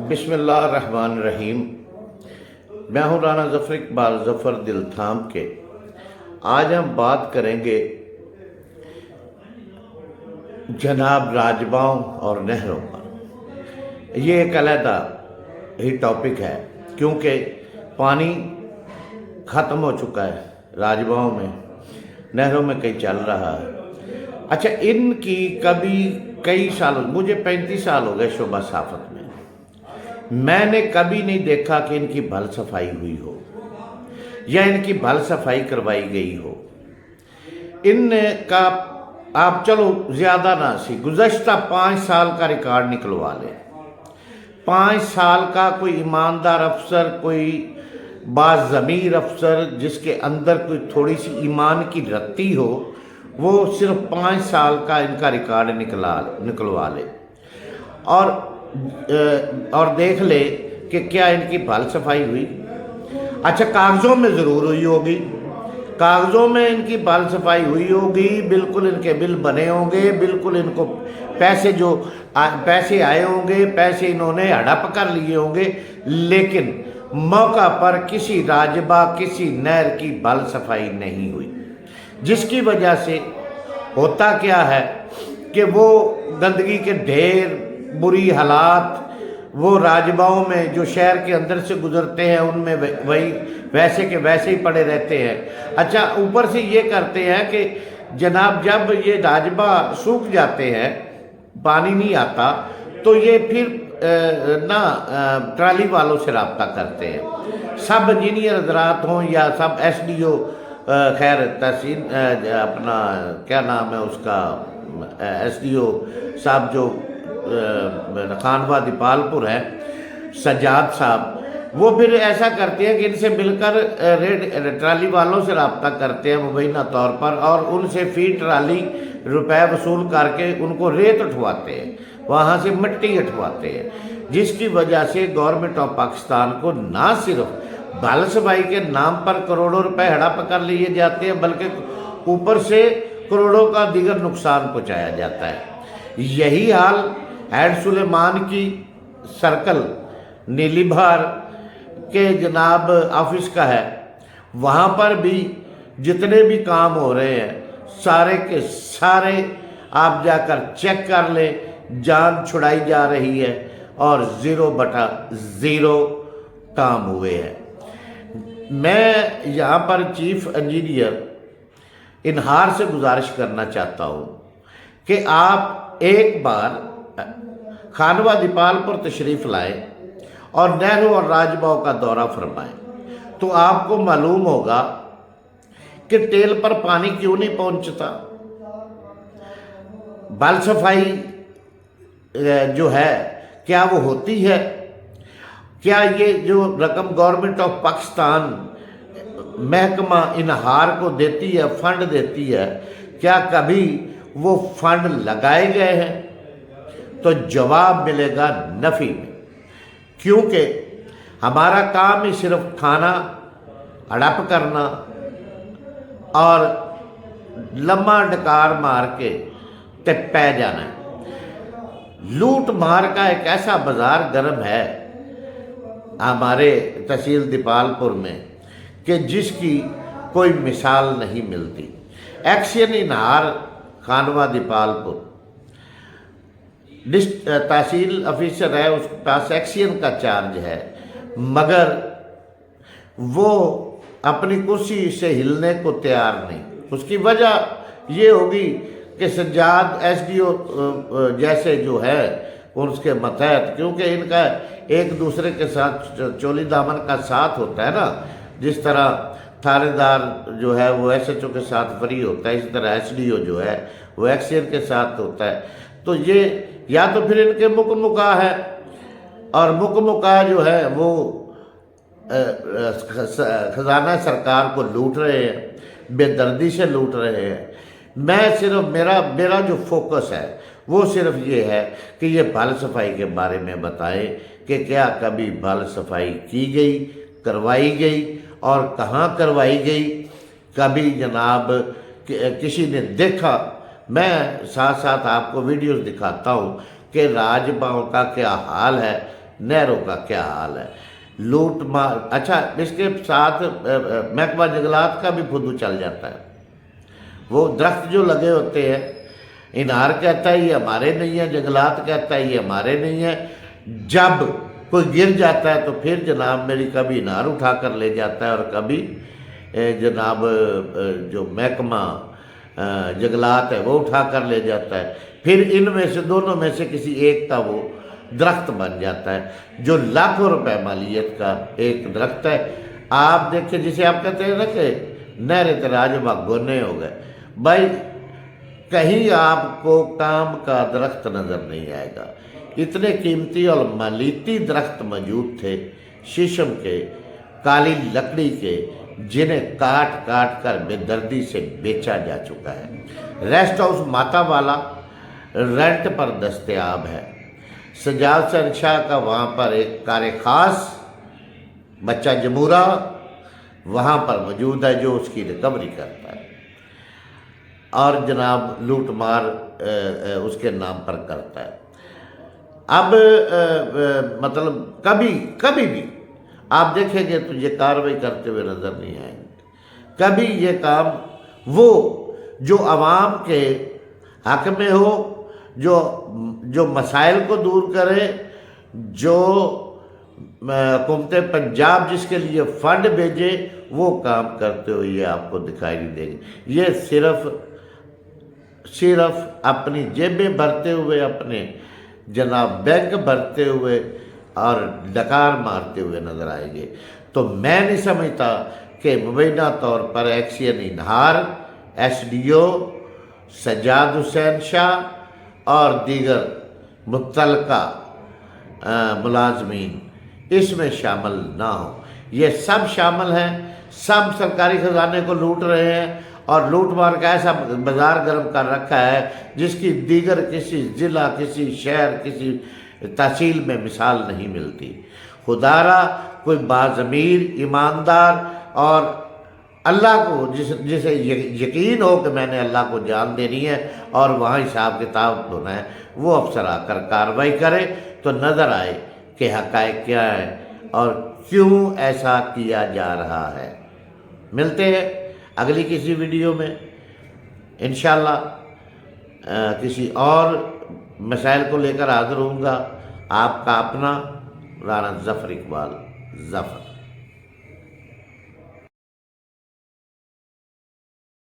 بسم اللہ الرحمن الرحیم۔ میں ہوں رانا ظفر اقبال ظفر دل تھام کے۔ آج ہم بات کریں گے جناب راجباؤں اور نہروں پر۔ یہ ایک علیحدہ ہی ٹاپک ہے کیونکہ پانی ختم ہو چکا ہے راجباؤں میں، نہروں میں کہیں چل رہا ہے۔ اچھا، ان کی کبھی کئی سال، مجھے 35 سال ہو گئے شعبہ صحافت میں نے کبھی نہیں دیکھا کہ ان کی بھل صفائی ہوئی ہو یا ان کی بھل صفائی کروائی گئی ہو۔ ان کا آپ چلو زیادہ نہ سی گزشتہ 5 سال کا ریکارڈ نکلوا لیں۔ 5 سال کا کوئی ایماندار افسر، کوئی باضمیر افسر جس کے اندر کوئی تھوڑی سی ایمان کی رتی ہو، وہ صرف 5 سال کا ان کا ریکارڈ نکلوا لے اور دیکھ لے کہ کیا ان کی بھل صفائی ہوئی۔ اچھا، کاغذوں میں ضرور ہوئی ہوگی، کاغذوں میں ان کی بھل صفائی ہوئی ہوگی، بالکل ان کے بل بنے ہوں گے، بالکل ان کو پیسے آئے ہوں گے، پیسے انہوں نے ہڑپ کر لیے ہوں گے، لیکن موقع پر کسی راجبہ، کسی نہر کی بھل صفائی نہیں ہوئی، جس کی وجہ سے ہوتا کیا ہے کہ وہ گندگی کے ڈھیر، بری حالات وہ راجباؤں میں جو شہر کے اندر سے گزرتے ہیں ان میں وہی ویسے کے ویسے ہی پڑے رہتے ہیں۔ اچھا، اوپر سے یہ کرتے ہیں کہ جناب جب یہ راجبہ سوکھ جاتے ہیں، پانی نہیں آتا، تو یہ پھر ٹرالی والوں سے رابطہ کرتے ہیں، سب انجینئر حضرات ہوں یا سب ایس ڈی او، خیر تحصیل اپنا کیا نام ہے اس کا، ایس ڈی او صاحب جو خانواں دیپال پور ہے، سجاد صاحب، وہ پھر ایسا کرتے ہیں کہ ان سے مل کر ٹرالی والوں سے رابطہ کرتے ہیں مبینہ طور پر، اور ان سے فی ٹرالی روپے وصول کر کے ان کو ریت اٹھواتے ہیں، وہاں سے مٹی اٹھواتے ہیں، جس کی وجہ سے گورنمنٹ آف پاکستان کو نہ صرف بھل صفائی کے نام پر کروڑوں روپے ہڑپ کر لیے جاتے ہیں، بلکہ اوپر سے کروڑوں کا دیگر نقصان پہنچایا جاتا ہے۔ یہی حال ہیڈ سلیمان کی سرکل نیلی بہار کے جناب آفس کا ہے۔ وہاں پر بھی جتنے بھی کام ہو رہے ہیں سارے کے سارے آپ جا کر چیک کر لیں، جان چھڑائی جا رہی ہے اور 0/0 کام ہوئے ہیں۔ میں یہاں پر چیف انجینئر انہار سے گزارش کرنا چاہتا ہوں کہ آپ ایک بار خانواں دیپال پر تشریف لائیں اور نہروں اور راجباؤں کا دورہ فرمائیں، تو آپ کو معلوم ہوگا کہ ٹیل پر پانی کیوں نہیں پہنچتا۔ بھل صفائی جو ہے کیا وہ ہوتی ہے؟ کیا یہ جو رقم گورنمنٹ آف پاکستان محکمہ انہار کو دیتی ہے، فنڈ دیتی ہے، کیا کبھی وہ فنڈ لگائے گئے ہیں؟ تو جواب ملے گا نفی میں، کیونکہ ہمارا کام ہی صرف کھانا ہڑپ کرنا اور لمحہ ڈکار مار کے پہ جانا ہے۔ لوٹ مار کا ایک ایسا بازار گرم ہے ہمارے تحصیل دیپال پور میں کہ جس کی کوئی مثال نہیں ملتی۔ ایکشن انہار خانواں دیپال پور تحصیل آفیسر ہے، اس کے پاس ایکشن کا چارج ہے، مگر وہ اپنی کرسی سے ہلنے کو تیار نہیں۔ اس کی وجہ یہ ہوگی کہ سجاد ایس ڈی او جیسے جو ہے اس کے متحد، کیونکہ ان کا ایک دوسرے کے ساتھ چولی دامن کا ساتھ ہوتا ہے نا، جس طرح تھانے دار جو ہے وہ ایس ایچ او کے ساتھ فری ہوتا ہے، اسی طرح ایس ڈی او جو ہے وہ ایکشن کے ساتھ ہوتا ہے۔ تو یہ یا تو پھر ان کے مکہ ہے، اور مکہ جو ہے وہ خزانہ سرکار کو لوٹ رہے ہیں، بے دردی سے لوٹ رہے ہیں۔ میں صرف میرا جو فوکس ہے وہ صرف یہ ہے کہ یہ بھل صفائی کے بارے میں بتائیں کہ کیا کبھی بھل صفائی کی گئی، کروائی گئی، اور کہاں کروائی گئی، کبھی جناب کسی نے دیکھا؟ میں ساتھ ساتھ آپ کو ویڈیوز دکھاتا ہوں کہ راج باؤں کا کیا حال ہے، نہروں کا کیا حال ہے، لوٹ مار۔ اچھا، اس کے ساتھ محکمہ جنگلات کا بھی پھدو چل جاتا ہے۔ وہ درخت جو لگے ہوتے ہیں، انار کہتا ہے یہ ہمارے نہیں ہیں، جنگلات کہتا ہے یہ ہمارے نہیں ہیں، جب کوئی گر جاتا ہے تو پھر جناب میری کبھی انار اٹھا کر لے جاتا ہے اور کبھی جناب جو محکمہ جنگلات ہے وہ اٹھا کر لے جاتا ہے، پھر ان میں سے دونوں میں سے کسی ایک کا وہ درخت بن جاتا ہے جو لاکھوں روپے مالیت کا ایک درخت ہے۔ آپ دیکھیں، جسے آپ کہتے ہیں نا کہ نہر تراج گونے ہو گئے، بھائی کہیں آپ کو کام کا درخت نظر نہیں آئے گا۔ اتنے قیمتی اور مالیتی درخت موجود تھے شیشم کے، کالی لکڑی کے، جنہیں کاٹ کاٹ کر بے دردی سے بیچا جا چکا ہے۔ ریسٹ ہاؤس ماتا والا رینٹ پر دستیاب ہے۔ سجاد حسین شاہ کا وہاں پر ایک کار خاص بچہ جمورہ وہاں پر موجود ہے جو اس کی ریکوری کرتا ہے اور جناب لوٹ مار اس کے نام پر کرتا ہے۔ اب مطلب کبھی بھی آپ دیکھیں گے تو یہ کارروائی کرتے ہوئے نظر نہیں آئیں گے۔ کبھی یہ کام وہ جو عوام کے حق میں ہو، جو مسائل کو دور کرے، جو حکومت پنجاب جس کے لیے فنڈ بھیجے، وہ کام کرتے ہوئے یہ آپ کو دکھائی نہیں دے گی۔ یہ صرف اپنی جیبیں بھرتے ہوئے، اپنے جناب بینک بھرتے ہوئے اور ڈکار مارتے ہوئے نظر آئیں گے۔ تو میں نہیں سمجھتا کہ مبینہ طور پر ایکشن انہار، S D O Sajjad Hussain Shah اور دیگر متعلقہ ملازمین اس میں شامل نہ ہوں۔ یہ سب شامل ہیں، سب سرکاری خزانے کو لوٹ رہے ہیں اور لوٹ مار کا ایسا بازار گرم کر رکھا ہے جس کی دیگر کسی ضلع، کسی شہر، کسی تحصیل میں مثال نہیں ملتی۔ خدا را کوئی باضمیر، ایماندار اور اللہ کو جسے یقین ہو کہ میں نے اللہ کو جان دینی ہے اور وہاں حساب کتاب ہونا ہے، وہ افسر آ کر کارروائی کرے تو نظر آئے کہ حقائق کیا ہے اور کیوں ایسا کیا جا رہا ہے۔ ملتے ہیں اگلی کسی ویڈیو میں انشاءاللہ، کسی اور مسائل کو لے کر حاضر ہوں گا۔ آپ کا اپنا رانا ظفر اقبال ظفر۔